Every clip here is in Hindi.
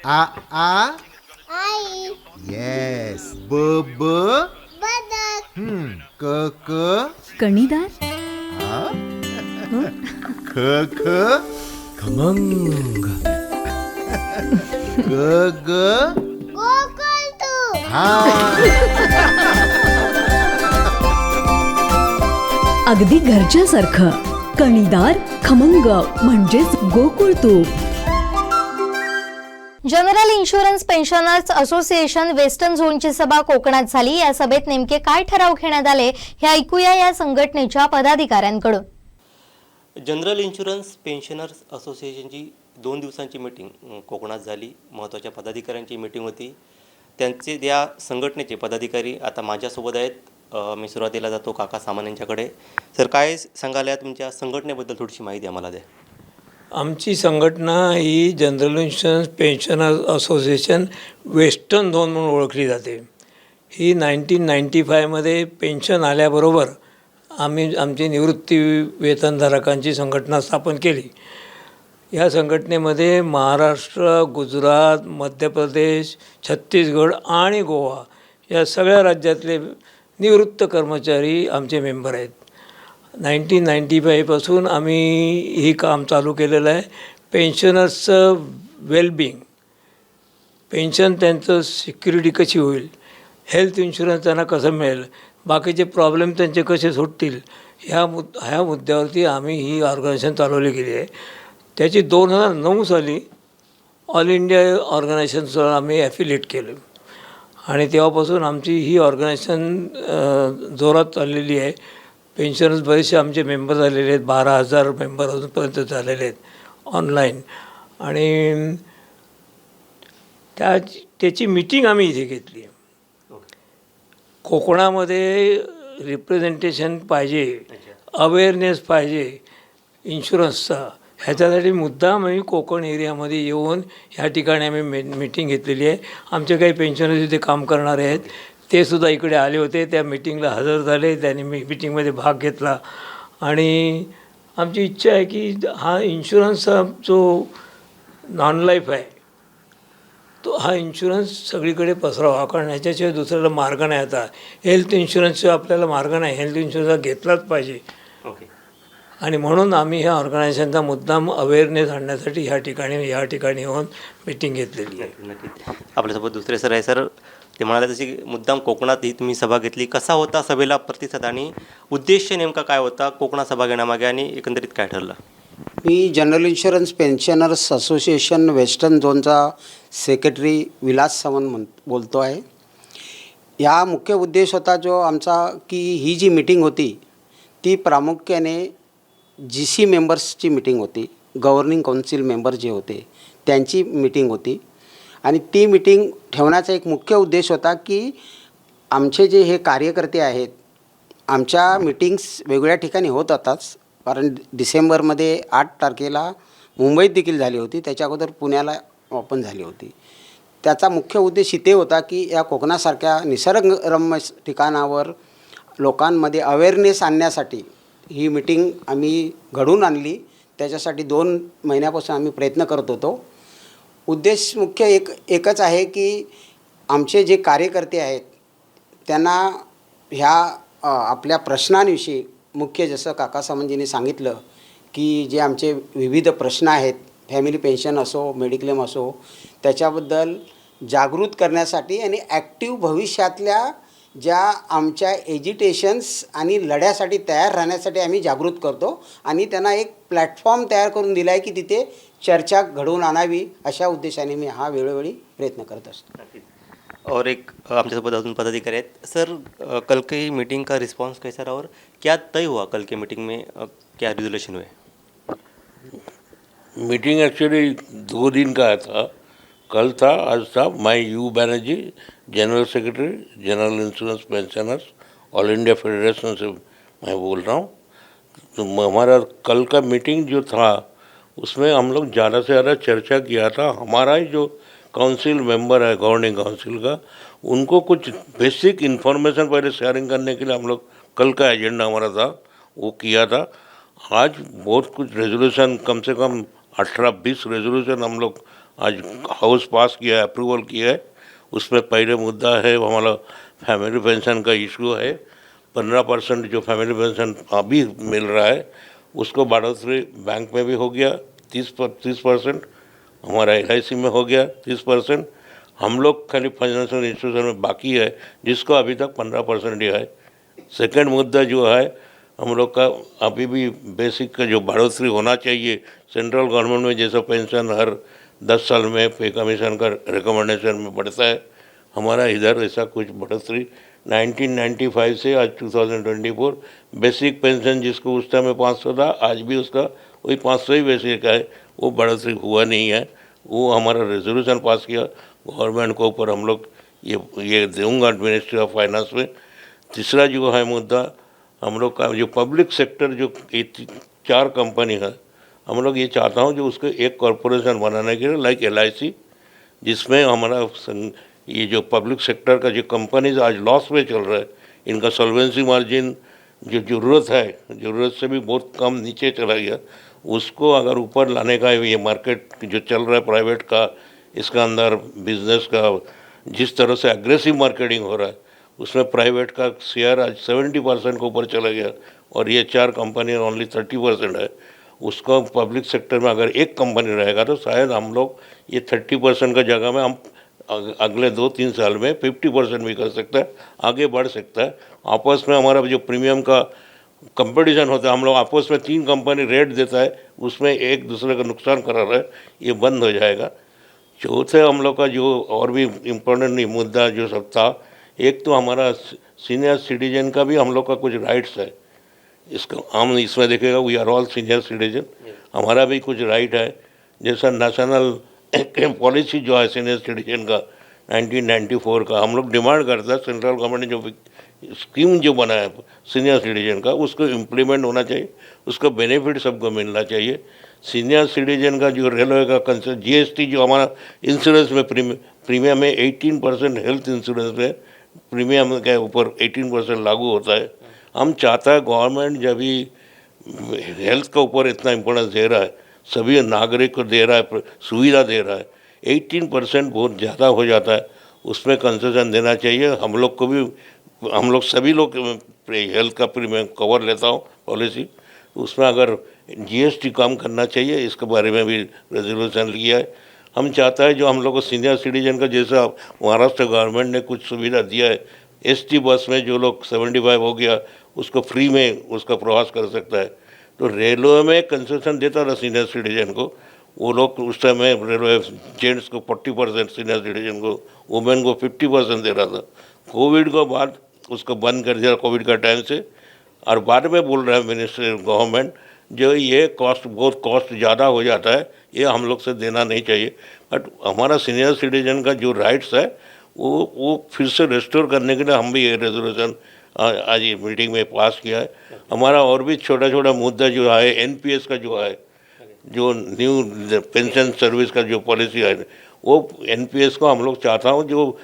आ आ आई. येस. ब ब बदक. क क कणीदार. आ हं? ख ख खमंग. ग ग गोकुळ तू. हा. अगदी घरच्यासारखं. कणीदार खमंग म्हणजेच गोकुळ तूप. General insurance pensioners association western झोनची सभा कोकणात झाली. या सभेत नेमके काय ठराव घेण्यात आले हे ऐकूया या संघटनेच्या पदाधिकाऱ्यांकडून. जनरल इन्शुरन्स पेन्शनर्स असोसिएशनची 2 दिवसांची मीटिंग कोकणात झाली. महत्त्वाच्या पदाधिकाऱ्यांची मीटिंग होती. त्यांचे या संघटनेचे पदाधिकारी आता माझ्यासोबत आहेत. मी सुरुवातीला जातो काका सामान यांच्याकडे. सर, काय सांगायला तुमच्या संघटनेबद्दल थोडीशी माहिती आम्हाला द्या. आमची संघटना ही general insurance pensioners association western zone म्हणून ओळखली जाते. ही 1995मध्ये पेन्शन आल्याबरोबर आम्ही आमची निवृत्ती वेतनधारकांची संघटना स्थापन केली. या संघटनेमध्ये महाराष्ट्र, गुजरात, मध्य प्रदेश, छत्तीसगड आणि गोवा या सगळ्या राज्यातले निवृत्त कर्मचारी आमचे मेंबर आहेत. 1995पासून आम्ही ही काम चालू केलेलं आहे. पेन्शनर्सचं वेलबिंग, पेन्शन त्यांचं सिक्युरिटी कशी होईल, हेल्थ इन्शुरन्स त्यांना कसं मिळेल, बाकीचे प्रॉब्लेम त्यांचे कसे सुटतील, ह्या मुद्द्यावरती आम्ही ही ऑर्गनायझेशन चालवली गेली आहे. त्याची 2009 साली ऑल इंडिया ऑर्गनायझेशनचं आम्ही ॲफिलिएट केलं आणि तेव्हापासून आमची ही ऑर्गनायझेशन जोरात चाललेली आहे. पेन्शनर्स बरेचसे आमचे मेंबर झालेले आहेत. 12,000 मेंबर अजूनपर्यंत झालेले आहेत ऑनलाईन. आणि त्याची मीटिंग आम्ही इथे घेतली आहे. कोकणामध्ये रिप्रेझेंटेशन पाहिजे, अवेअरनेस पाहिजे इन्शुरन्सचा. ह्याच्यासाठी मुद्दाम आम्ही कोकण एरियामध्ये येऊन ह्या ठिकाणी आम्ही मीटिंग घेतलेली आहे. आमचे काही पेन्शनर्स इथे काम करणारे आहेत, ते सुद्धा इकडे आले होते. त्या मीटिंगला हजर झाले, त्यांनी मीटिंगमध्ये भाग घेतला. आणि आमची इच्छा आहे की हा इन्शुरन्सचा जो नॉन लाईफ आहे तो हा इन्शुरन्स सगळीकडे पसरावा, कारण ह्याच्याशिवाय दुसऱ्याला मार्ग नाही. आता हेल्थ इन्शुरन्सशिवाय आपल्याला मार्ग नाही. हेल्थ इन्शुरन्स हा घेतलाच पाहिजे. आणि म्हणून आम्ही ह्या ऑर्गनायझेशनचा मुद्दाम अवेअरनेस आणण्यासाठी ह्या ठिकाणी येऊन मीटिंग घेतलेली आहे. आपल्यासोबत दुसरे सर आहे. सर, ते म्हणाले तशी मुद्दाम कोकणात ही तुम्ही सभा घेतली. कसा होता सभेला प्रतिसाद आणि उद्देश नेमका काय होता कोकणात सभा घेण्यामागे आणि एकंदरीत काय ठरलं? मी general insurance pensioners association western झोनचा सेक्रेटरी विलास सावंत बोलतो आहे. या मुख्य उद्देश होता जो आमचा की ही जी मीटिंग होती ती प्रामुख्याने GC मेंबर्सची मीटिंग होती. गव्हर्निंग काउन्सिल मेंबर जे होते त्यांची मीटिंग होती. आणि ती मीटिंग ठेवण्याचा एक मुख्य उद्देश होता की आमचे जे हे कार्यकर्ते आहेत, आमच्या मीटिंग्स वेगवेगळ्या ठिकाणी होत होताच. कारण डिसेंबरमध्ये 8 तारखेला मुंबईत देखील झाली होती, त्याच्या अगोदर पुण्याला ओपन झाली होती. त्याचा मुख्य उद्देश इथे होता की या कोकणासारख्या निसर्गरम्य ठिकाणावर लोकांमध्ये अवेअरनेस आणण्यासाठी ही मीटिंग आम्ही घडवून आणली. त्याच्यासाठी 2 महिन्यापासून आम्ही प्रयत्न करत होतो. उद्देश मुख्य एकच आहे की आमचे जे कार्यकर्ते आहेत त्यांना ह्या आपल्या प्रश्नांविषयी, मुख्य जसं काका सामंतजींनी सांगितलं की जे आमचे विविध प्रश्न आहेत, फॅमिली पेन्शन असो, मेडिक्लेम असो, त्याच्याबद्दल जागृत करण्यासाठी आणि ॲक्टिव्ह भविष्यातल्या ज्या आमच्या एजिटेशन्स आणि लढ्यासाठी तयार राहण्यासाठी आम्ही जागृत करतो. आणि त्यांना एक प्लॅटफॉर्म तयार करून दिला आहे की तिथे चर्चा घडवून आणावी. अशा उद्देशाने मी हा वेळोवेळी प्रयत्न करत असतो. और एक आमच्यासोबत अजून पदाधिकारी आहेत. सर, कल की मीटिंग का रिस्पांस कैसा रहा और क्या तय हुआ कल के मीटिंग में, क्या रिजोल्यूशन हुए? मीटिंग एक्चुअली 2 दिन का था. कल था, आज था. मैं you Banerjee, general secretary general insurance pensioners all India federation से मैं बोल रहा हूँ. तो हमारा कल का मीटिंग जो था उसमें हम लोग ज़्यादा से ज़्यादा चर्चा किया था. हमारा ही जो काउंसिल मेंबर है गवर्निंग काउंसिल का, उनको कुछ बेसिक इन्फॉर्मेशन पहले शेयरिंग करने के लिए हम लोग कल का एजेंडा हमारा था वो किया था. आज बहुत कुछ रेजोल्यूशन, कम से कम 18-20 रेजोल्यूशन हम लोग आज हाउस पास किया है, अप्रूवल किया है। उसमें पहले मुद्दा है वो हमारा फैमिली पेंशन का इशू है। 15% जो फैमिली पेंशन अभी मिल रहा है उसको बढ़ोतरी बैंक में भी हो गया 30%, हमारा LIC में हो गया 30%। हम लोग खाली फाइनेंशियल इंस्टीट्यूशन में बाकी है जिसको अभी तक 15% दिया है। सेकंड मुद्दा जो है हम लोग का अभी भी बेसिक का जो बढ़ोतरी होना चाहिए सेंट्रल गवर्नमेंट में, जैसा पेंशन हर 10 साल में पे कमीशन का रिकमेंडेशन में बढ़ता है, हमारा इधर ऐसा कुछ बढ़ोतरी 1995 से आज 2024 बेसिक पेंशन जिसको उस टाइम में 500 था, आज भी उसका वही 500 ही बेसिक है, वो बढ़ोतरी हुआ नहीं है। वो हमारा रेजोल्यूशन पास किया गवर्नमेंट को ऊपर, हम लोग ये दूंगा मिनिस्ट्री ऑफ फाइनेंस में। तीसरा जो है मुद्दा हम लोग का जो पब्लिक सेक्टर जो 4 कंपनी है, हम लोग ये चाहता हूँ जो उसको एक कॉरपोरेशन बनाने के लिए लाइक LIC, जिसमें हमारा ये जो पब्लिक सेक्टर का जो कंपनीज आज लॉस में चल रहा है, इनका सॉल्वेंसी मार्जिन जो ज़रूरत से भी बहुत कम नीचे चला गया, उसको अगर ऊपर लाने का ये मार्केट जो चल रहा है प्राइवेट का, इसका अंदर बिजनेस का जिस तरह से एग्रेसिव मार्केटिंग हो रहा है उसमें प्राइवेट का शेयर आज 70% के ऊपर चला गया और ये 4 कंपनी ओनली 30% है। उसको पब्लिक सेक्टर में अगर एक कंपनी रहेगा तो शायद हम लोग ये 30% का जगह में हम अगले 2-3 साल में 50% भी कर सकता है, आगे बढ़ सकता है। आपस में हमारा जो प्रीमियम का कंपटीशन होता है, हम लोग आपस में 3 कंपनी रेट देता है, उसमें एक दूसरे का नुकसान करा रहा है, ये बंद हो जाएगा। चौथे हम लोग का जो और भी इम्पोर्टेंट मुद्दा जो सब था, एक तो हमारा सीनियर सिटीजन का भी हम लोग का कुछ राइट्स है। इसको हम इसमें देखेगा we are all senior citizen, हमारा भी कुछ राइट है। जैसा नेशनल पॉलिसी जो है सीनियर सिटीजन का 1994 का, हम लोग डिमांड करता है सेंट्रल गवर्नमेंट ने जो स्कीम जो बनाया है सीनियर सिटीजन का, उसको इम्प्लीमेंट होना चाहिए, उसका बेनिफिट सबको मिलना चाहिए। सीनियर सिटीजन का जो रेलवे का कंसर्न GST जो हमारा इंश्योरेंस में प्रीमियम में 18% हेल्थ इंश्योरेंस में प्रीमियम के ऊपर 18% लागू होता है। हम चाहता है गवर्नमेंट जब भी हेल्थ के ऊपर इतना इम्पोर्टेंस दे रहा है, सभी नागरिक को दे रहा है, सुविधा दे रहा है, 18% बहुत ज़्यादा हो जाता है, उसमें कंसेशन देना चाहिए। हम लोग को भी, हम लोग सभी लोग हेल्थ का प्रीमियम कवर लेता हूँ पॉलिसी, उसमें अगर GST कम करना चाहिए, इसके बारे में भी रेजोल्यूशन लिया है। हम चाहता है जो हम लोग को सीनियर सिटीजन का जैसा महाराष्ट्र गवर्नमेंट ने कुछ सुविधा दिया है, ST बस में जो लोग 75 हो गया उसको फ्री में उसका प्रवास कर सकता है, तो रेलवे में कंसेशन देता था सीनियर सिटीजन को, वो लोग उस समय रेलवे जेंट्स को 40%, सीनियर सिटीजन को, वुमेन को 50% दे रहा था। कोविड के बाद उसको बंद कर दिया, कोविड का टाइम से, और बाद में बोल रहा है मिनिस्ट्री गवर्नमेंट जो ये बहुत कॉस्ट ज़्यादा हो जाता है, ये हम लोग से देना नहीं चाहिए। बट हमारा सीनियर सिटीजन का जो राइट्स है वो फिर से रिस्टोर करने के लिए हम भी ये रेजोल्यूशन आज ये मीटिंग में पास किया है। हमारा और भी छोटा छोटा मुद्दा जो है NPS का जो है, जो न्यू पेंशन सर्विस का जो पॉलिसी है, वो NPS को हम लोग चाहता हूँ जो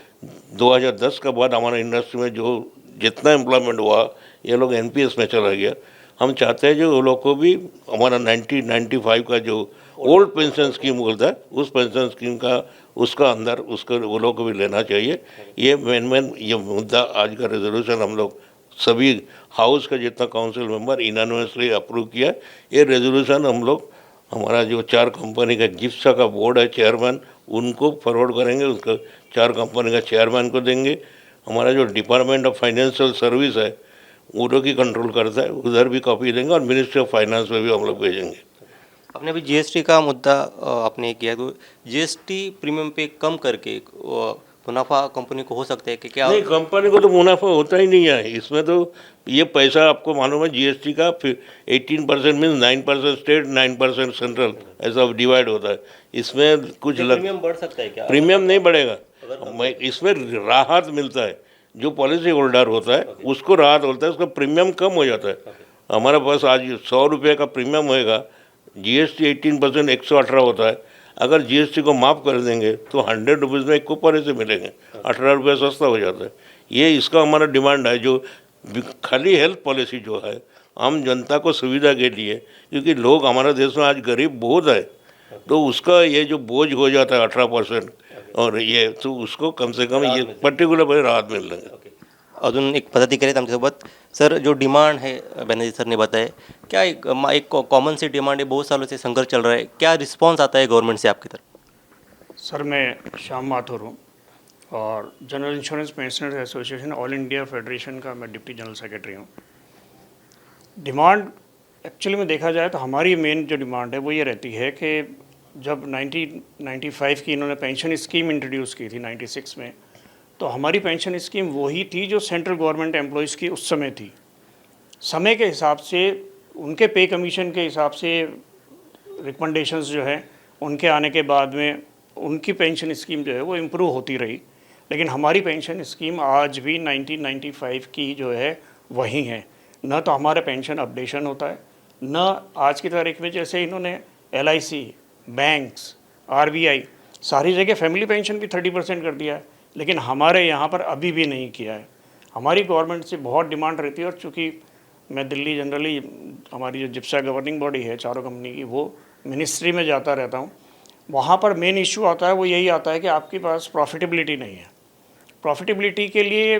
2010 के बाद हमारा इंडस्ट्री में जो जितना एम्प्लॉयमेंट हुआ ये लोग NPS में चला गया। हम चाहते हैं जो वो लोग को भी हमारा 1995 का जो ओल्ड पेंशन स्कीम बोलता है, उस पेंशन स्कीम का उसका अंदर उसको वो लोग को भी लेना चाहिए। ये मेन ये मुद्दा आज का रेजोल्यूशन हम लोग सभी हाउस का जितना काउंसिल मेंबर इनानिमसली अप्रूव किया। ये रेजोल्यूशन हम लोग हमारा जो 4 कंपनी का जिप्सा का बोर्ड है चेयरमैन, उनको फॉरवर्ड करेंगे, उसको 4 कंपनी का चेयरमैन को देंगे। हमारा जो डिपार्टमेंट ऑफ फाइनेंशियल सर्विस है वो लोग ही कंट्रोल करता है, उधर भी कॉपी देंगे और मिनिस्ट्री ऑफ फाइनेंस में भी हम लोग भेजेंगे। आपने अभी GST का मुद्दा आपने किया, तो GST प्रीमियम पे कम करके मुनाफा कंपनी को हो सकता है कि क्या? नहीं, कंपनी को तो मुनाफा होता ही नहीं है इसमें। तो ये पैसा आपको मालूम है GST का 18% मीन्स 9% स्टेट 9% सेंट्रल, ऐसा डिवाइड होता है। इसमें कुछ प्रीमियम बढ़ सकता है क्या? प्रीमियम नहीं बढ़ेगा, इसमें राहत मिलता है। जो पॉलिसी होल्डर होता है उसको राहत होता है, उसका प्रीमियम कम हो जाता है। हमारे पास आज 100 रुपये का प्रीमियम होएगा, GST 18% 118 होता है। अगर GST को माफ़ कर देंगे तो 100 रुपीज़ में 1 को पैसे मिलेंगे, 18 रुपये सस्ता हो जाता है। ये इसका हमारा डिमांड है। जो खाली हेल्थ पॉलिसी जो है आम जनता को सुविधा के लिए, क्योंकि लोग हमारे देश में आज गरीब बहुत है, तो उसका ये जो बोझ हो जाता है 18% और ये तो उसको कम से कम ये पर्टिकुलर राहत मिल रही है। अजून एक पदाधिकारी आहेत आमच्यासोबत. सर, जो डिमांड है बनर्जी सर ने बताया, क्या एक कॉमन सी डिमांड है, बहुत सालों से संघर्ष चल रहा है, क्या रिस्पांस आता है गवर्नमेंट से आपकी तरफ? सर, मैं श्याम माथुर हूँ और general insurance pensioners association all India federation का मैं डिप्टी जनरल सेक्रेटरी हूँ. डिमांड एक्चुअली में देखा जाए तो हमारी मेन जो डिमांड है वो ये रहती है कि जब 1995 की इन्होंने पेंशन स्कीम इंट्रोड्यूस की थी 96 में, तो हमारी पेंशन स्कीम वही थी जो सेंट्रल गवर्नमेंट एम्प्लॉयज़ की उस समय थी. समय के हिसाब से उनके पे कमीशन के हिसाब से रिकमेंडेशंस जो है उनके आने के बाद में उनकी पेंशन स्कीम जो है वो इम्प्रूव होती रही. लेकिन हमारी पेंशन स्कीम आज भी 1995 की जो है वही है. न तो हमारा पेंशन अपडेशन होता है, न आज की तारीख में जैसे इन्होंने LIC, बैंक्स, RBI सारी जगह फैमिली पेंशन भी 30% कर दिया है, लेकिन हमारे यहाँ पर अभी भी नहीं किया है. हमारी गवर्नमेंट से बहुत डिमांड रहती है और चूँकि मैं दिल्ली जनरली हमारी जो जिप्सा गवर्निंग बॉडी है चारों कंपनी की, वो मिनिस्ट्री में जाता रहता हूँ. वहाँ पर मेन इशू आता है वो यही आता है कि आपके पास प्रॉफिटेबिलिटी नहीं है. प्रॉफिटेबिलिटी के लिए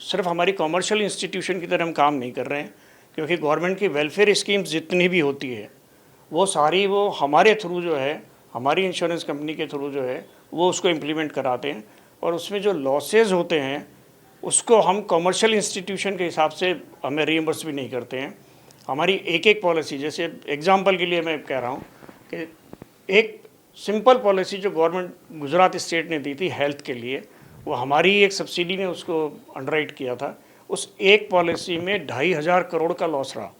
सिर्फ हमारी कॉमर्शियल इंस्टीट्यूशन की तरह हम काम नहीं कर रहे हैं, क्योंकि गवर्नमेंट की वेलफेयर स्कीम्स जितनी भी होती है वो सारी वो हमारे थ्रू जो है, हमारी इंश्योरेंस कंपनी के थ्रू जो है वो उसको इम्प्लीमेंट कराते हैं. और उसमें जो लॉसेज होते हैं उसको हम कॉमर्शियल इंस्टीट्यूशन के हिसाब से हमें रीइंबर्स भी नहीं करते हैं. हमारी एक एक पॉलिसी, जैसे एग्जांपल के लिए मैं कह रहा हूँ कि एक सिंपल पॉलिसी जो गवर्नमेंट गुजरात स्टेट ने दी थी हेल्थ के लिए, वो हमारी एक सब्सिडी ने उसको अंडरराइट किया था. उस एक पॉलिसी में 2,500 करोड़ का लॉस रहा.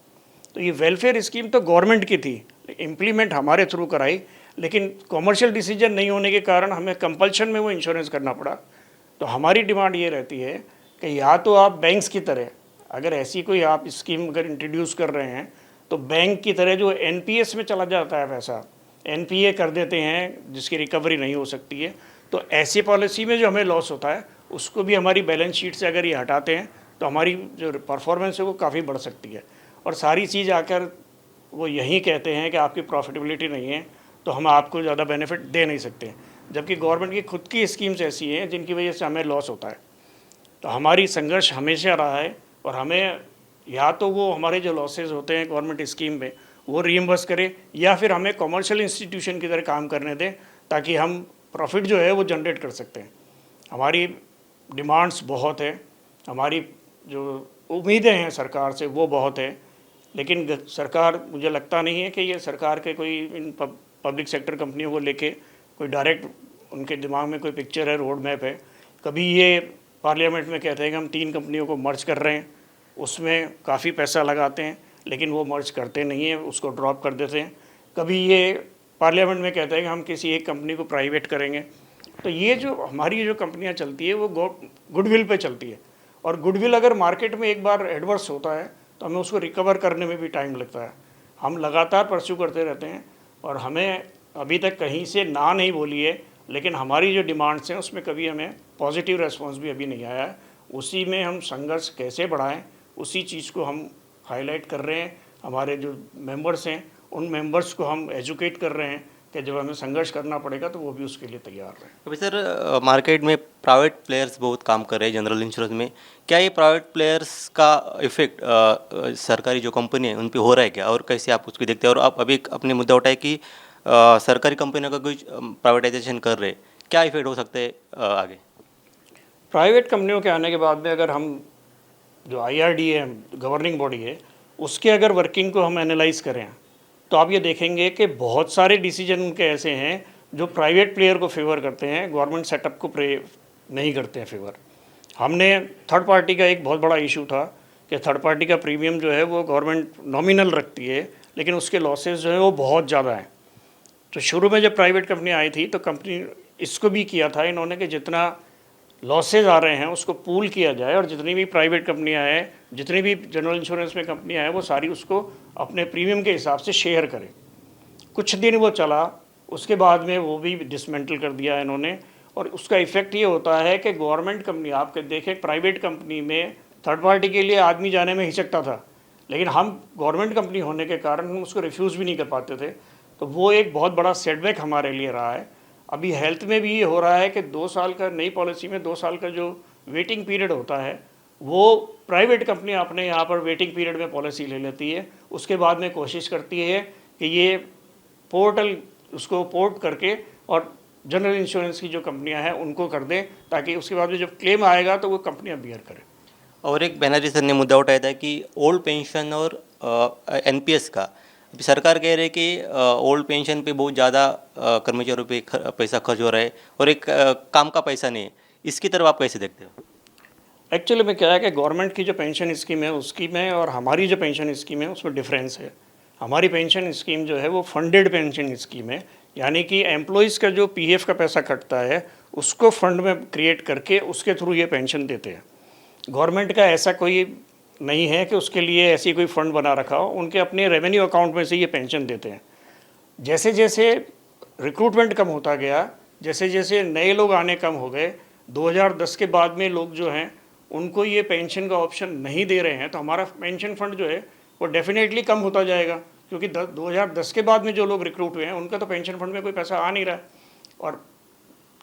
तो ये वेलफेयर स्कीम तो गवर्नमेंट की थी, इम्प्लीमेंट हमारे थ्रू कराई, लेकिन कॉमर्शियल डिसीजन नहीं होने के कारण हमें कंपल्शन में वो इंश्योरेंस करना पड़ा. तो हमारी डिमांड ये रहती है कि या तो आप बैंक्स की तरह, अगर ऐसी कोई आप स्कीम अगर इंट्रोड्यूस कर रहे हैं तो बैंक की तरह जो NPS में चला जाता है पैसा, NPA कर देते हैं जिसकी रिकवरी नहीं हो सकती है. तो ऐसी पॉलिसी में जो हमें लॉस होता है उसको भी हमारी बैलेंस शीट से अगर ये हटाते हैं तो हमारी जो परफॉर्मेंस है वो काफ़ी बढ़ सकती है. और सारी चीज़ आकर वो यही कहते हैं कि आपकी प्रॉफिटेबिलिटी नहीं है तो हम आपको ज़्यादा बेनिफिट दे नहीं सकते, जबकि गवर्नमेंट की खुद की स्कीम्स ऐसी हैं जिनकी वजह से हमें लॉस होता है. तो हमारी संघर्ष हमेशा रहा है और हमें या तो वो हमारे जो लॉसेज होते हैं गवर्नमेंट स्कीम में वो रीइंबर्स करे, या फिर हमें कॉमर्शियल इंस्टीट्यूशन की तरह काम करने दें ताकि हम प्रॉफिट जो है वो जनरेट कर सकते हैं. हमारी डिमांड्स बहुत है, हमारी जो उम्मीदें हैं सरकार से वो बहुत है, लेकिन सरकार, मुझे लगता नहीं है कि ये सरकार के कोई इन पब्लिक सेक्टर कंपनियों को लेके कोई डायरेक्ट उनके दिमाग में कोई पिक्चर है, रोड मैप है. कभी ये पार्लियामेंट में कहते हैं कि हम 3 कंपनियों को मर्ज कर रहे हैं, उसमें काफ़ी पैसा लगाते हैं लेकिन वो मर्ज करते नहीं हैं, उसको ड्रॉप कर देते हैं. कभी ये पार्लियामेंट में कहते हैं कि हम किसी एक कंपनी को प्राइवेट करेंगे. तो ये जो हमारी जो कंपनियां चलती है वो गुडविल पे चलती है, और गुडविल अगर मार्केट में एक बार एडवर्स होता है तो हमें उसको रिकवर करने में भी टाइम लगता है. हम लगातार परस्यू करते रहते हैं और हमें अभी तक कहीं से ना नहीं बोली है, लेकिन हमारी जो डिमांड्स हैं उसमें कभी हमें पॉजिटिव रेस्पॉन्स भी अभी नहीं आया है. उसी में हम संघर्ष कैसे बढ़ाएं उसी चीज़ को हम हाईलाइट कर रहे हैं. हमारे जो मेंबर्स हैं उन मेंबर्स को हम एजुकेट कर रहे हैं कि जब हमें संघर्ष करना पड़ेगा तो वो भी उसके लिए तैयार रहें. अभी सर, मार्केट में प्राइवेट प्लेयर्स बहुत काम कर रहे हैं जनरल इंश्योरेंस में. क्या ये प्राइवेट प्लेयर्स का इफेक्ट सरकारी जो कंपनी है उन पे हो रहा है क्या, और कैसे आप उसको देखते हैं? और आप अभी अपने मुद्दा उठाए कि सरकारी कंपनियों का कुछ प्राइवेटाइजेशन कर रहे हैं, क्या इफेक्ट हो सकते हैं आगे? प्राइवेट कंपनियों के आने के बाद में अगर हम जो IRDA है, गवर्निंग बॉडी है, उसके अगर वर्किंग को हम एनालाइज करें तो आप ये देखेंगे कि बहुत सारे डिसीजन उनके ऐसे हैं जो प्राइवेट प्लेयर को फेवर करते हैं, गवर्नमेंट सेटअप को नहीं करते हैं फेवर. हमने थर्ड पार्टी का एक बहुत बड़ा इशू था कि थर्ड पार्टी का प्रीमियम जो है वो गवर्नमेंट नॉमिनल रखती है लेकिन उसके लॉसेज जो है वो बहुत ज़्यादा हैं. तो शुरू में जब प्राइवेट कंपनी आई थी तो कंपनी इसको भी किया था इन्होंने कि जितना लॉसेज आ रहे हैं उसको पूल किया जाए और जितनी भी प्राइवेट कंपनियां हैं, जितनी भी जनरल इंश्योरेंस में कंपनियां हैं, वो सारी उसको अपने प्रीमियम के हिसाब से शेयर करें. कुछ दिन वो चला, उसके बाद में वो भी डिसमेंटल कर दिया इन्होंने. और उसका इफेक्ट ये होता है कि गवर्नमेंट कंपनी, आप देखें प्राइवेट कंपनी में थर्ड पार्टी के लिए आदमी जाने में हिचकता था, लेकिन हम गवर्नमेंट कंपनी होने के कारण हम उसको रिफ्यूज़ भी नहीं कर पाते थे. तो वो एक बहुत बड़ा सेटबैक हमारे लिए रहा है। अभी हेल्थ में भी ये हो रहा है कि 2 साल का, नई पॉलिसी में 2 साल का जो वेटिंग पीरियड होता है वो प्राइवेट कंपनी अपने यहाँ पर वेटिंग पीरियड में पॉलिसी ले लेती है, उसके बाद में कोशिश करती है कि ये पोर्टल उसको पोर्ट करके और जनरल इंश्योरेंस की जो कंपनियां हैं उनको कर दें, ताकि उसके बाद में जब क्लेम आएगा तो वो कंपनियां बियर करें। और एक बैनर्जी सर ने मुद्दा उठाया था कि ओल्ड पेंशन और एनपीएस का, अभी सरकार कह रही है कि ओल्ड पेंशन पे बहुत ज़्यादा कर्मचारियों पे पैसा खर्च हो रहा है और एक काम का पैसा नहीं है, इसकी तरफ आप कैसे देखते हो? एक्चुअली में क्या है कि गवर्नमेंट की जो पेंशन स्कीम है उसकी में और हमारी जो पेंशन स्कीम है उसमें डिफरेंस है। हमारी पेंशन स्कीम जो है वो फंडेड पेंशन स्कीम है, यानी कि एम्प्लॉयज़ का जो पीएफ का पैसा कटता है उसको फंड में क्रिएट करके उसके थ्रू ये पेंशन देते हैं। गवर्नमेंट का ऐसा कोई नहीं है कि उसके लिए ऐसी कोई फंड बना रखा हो, उनके अपने रेवेन्यू अकाउंट में से ये पेंशन देते हैं। जैसे जैसे रिक्रूटमेंट कम होता गया, जैसे जैसे नए लोग आने कम हो गए, 2010 के बाद में लोग जो हैं उनको ये पेंशन का ऑप्शन नहीं दे रहे हैं, तो हमारा पेंशन फंड जो है वो डेफिनेटली कम होता जाएगा, क्योंकि 2010 के बाद में जो लोग रिक्रूट हुए हैं उनका तो पेंशन फंड में कोई पैसा आ नहीं रहा है। और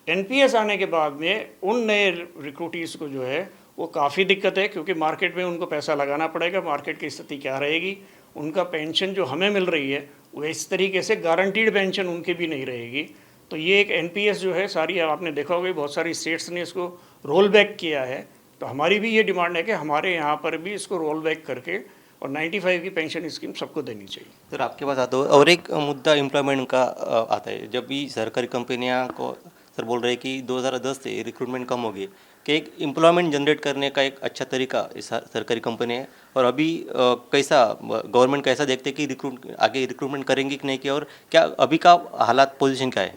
एनपीएस आने के बाद में उन नए रिक्रूटीज़ को जो है वो काफ़ी दिक्कत है, क्योंकि मार्केट में उनको पैसा लगाना पड़ेगा, मार्केट की स्थिति क्या रहेगी, उनका पेंशन जो हमें मिल रही है वो इस तरीके से गारंटीड पेंशन उनकी भी नहीं रहेगी। तो ये एक एनपीएस जो है सारी, आपने देखा होगा बहुत सारी स्टेट्स ने इसको रोल बैक किया है, तो हमारी भी ये डिमांड है कि हमारे यहाँ पर भी इसको रोल बैक करके और 95 की पेंशन स्कीम सबको देनी चाहिए। सर आपके पास आता हो, और एक मुद्दा एम्प्लॉयमेंट का आता है। जब भी सरकारी कंपनियां को सर बोल रहे हैं कि 2010 से रिक्रूटमेंट कम हो गई, कि एक एम्प्लॉयमेंट जनरेट करने का एक अच्छा तरीका सरकारी कंपनी है, और अभी कैसा गवर्नमेंट कैसा देखते हैं कि आगे रिक्रूटमेंट करेंगी कि नहीं किया, और क्या अभी का हालात पोजीशन क्या है?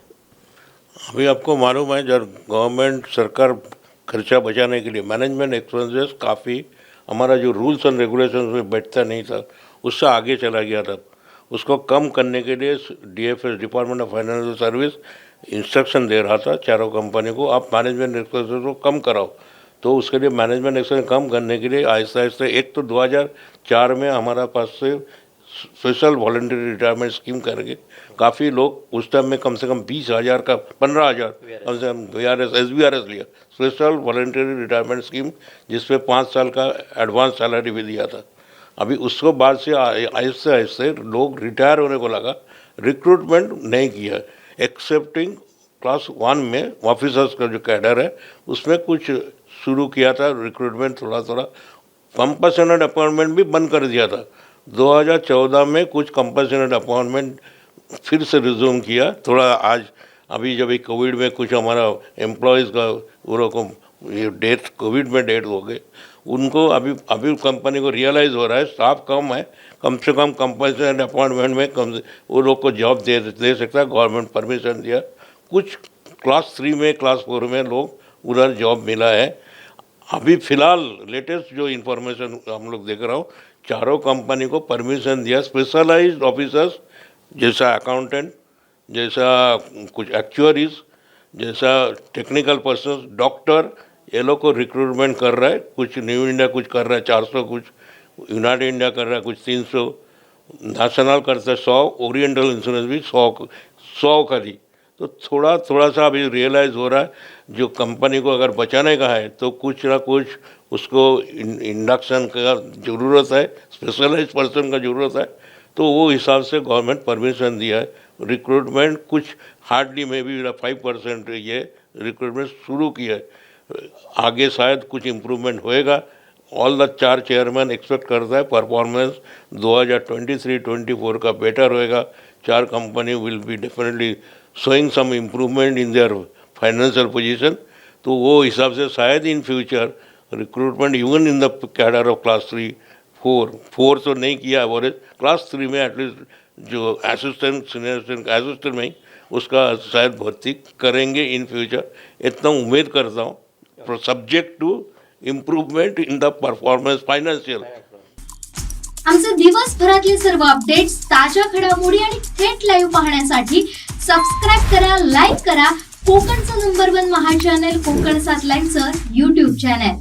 अभी आपको मालूम है जब गवर्नमेंट सरकार खर्चा बचाने के लिए मैनेजमेंट एक्सपेंसेस काफ़ी, हमारा जो रूल्स एंड रेगुलेशंस में बैठता नहीं था उससे आगे चला गया था। उसको कम करने के लिए DFS, department of financial service, instruction दे रहा था चारों कंपनी को, आप मैनेजमेंट एक्सपेंसेस को कम कराओ। तो उसके लिए मैनेजमेंट एक्सपेंस कम करने के लिए आहिस्ता आहिस्ता, एक तो 2004 में हमारा पास से स्पेशल वॉलंटरी रिटायरमेंट स्कीम करके काफ़ी लोग उस टाइम में कम से कम 20,000 का 15,000 कम से कम SVRS लिया, स्पेशल वॉलंटरी रिटायरमेंट स्कीम, जिसपे 5 साल का एडवांस सैलरी भी दिया था। अभी उसको बाद से आहिस्ते आहिस्ते लोग रिटायर होने को लगा, रिक्रूटमेंट नहीं किया, एक्सेप्टिंग क्लास 1 में ऑफिसर्स का जो कैडर है उसमें कुछ शुरू किया था रिक्रूटमेंट, थोड़ा थोड़ा कंपल्सरी अपॉइंटमेंट भी बंद कर दिया था। 2014 में कुछ कंपल्सरी अपॉइंटमेंट फिर से रिज्यूम किया थोड़ा। आज अभी जब कोविड में कुछ हमारा एम्प्लॉयज़ का वो को ये डेथ, कोविड में डेथ हो गए, उनको अभी कंपनी को रियलाइज़ हो रहा है स्टाफ कम है, कम से कम कंपल्सरी अपॉइंटमेंट में कम से वो लोग को जॉब दे सकता है। गवर्नमेंट परमिशन दिया, कुछ क्लास 3 में, क्लास 4 में लोग उधर जॉब मिला है। अभी फ़िलहाल लेटेस्ट जो इन्फॉर्मेशन हम लोग देख रहा हूँ, चारों कंपनी को परमिशन दिया, स्पेशलाइज्ड ऑफिसर्स जैसा अकाउंटेंट, जैसा कुछ एक्चुअरीज, जैसा टेक्निकल पर्सन, डॉक्टर, ये लोग को रिक्रूटमेंट कर रहा है। कुछ न्यू इंडिया कुछ कर रहा है 400, कुछ यूनाइटेड इंडिया कर रहा है कुछ 300, नेशनल करता है 100, ओरिएंटल इंश्योरेंस भी 100 का दी। तो थोड़ा सा अभी रियलाइज़ हो रहा है जो कंपनी को अगर बचाने का है तो कुछ ना कुछ उसको इंडक्शन का ज़रूरत है, स्पेशलाइज पर्सन का ज़रूरत है। तो वो हिसाब से गवर्नमेंट परमिशन दिया है। रिक्रूटमेंट कुछ हार्डली में भी 5% ये रिक्रूटमेंट शुरू किया है, आगे शायद कुछ इम्प्रूवमेंट होएगा। ऑल द 4 चेयरमैन एक्सपेक्ट करता है परफॉर्मेंस 2023-24 का बेटर होएगा। 4 company will be definitely showing some improvement in their financial position. तो वो हिसाब से शायद in future recruitment even in the cadre of class 3, 4 तो नहीं किया एवरेज, क्लास 3 में एटलीस्ट जो असिस्टेंट, सीनियर असिस्टेंट में ही उसका शायद भर्ती करेंगे इन फ्यूचर, इतना उम्मीद करता हूँ, subject to improvement in the performance financial. आमचे दिवसभरातले सर्व अपडेट्स, ताज्या घडामोडी आणि थेट लाईव्ह पाहण्यासाठी सबस्क्राइब करा, लाईक करा कोकणचं नंबर 1 महा चॅनल कोकण 7 लाईव्हचं YouTube चॅनल।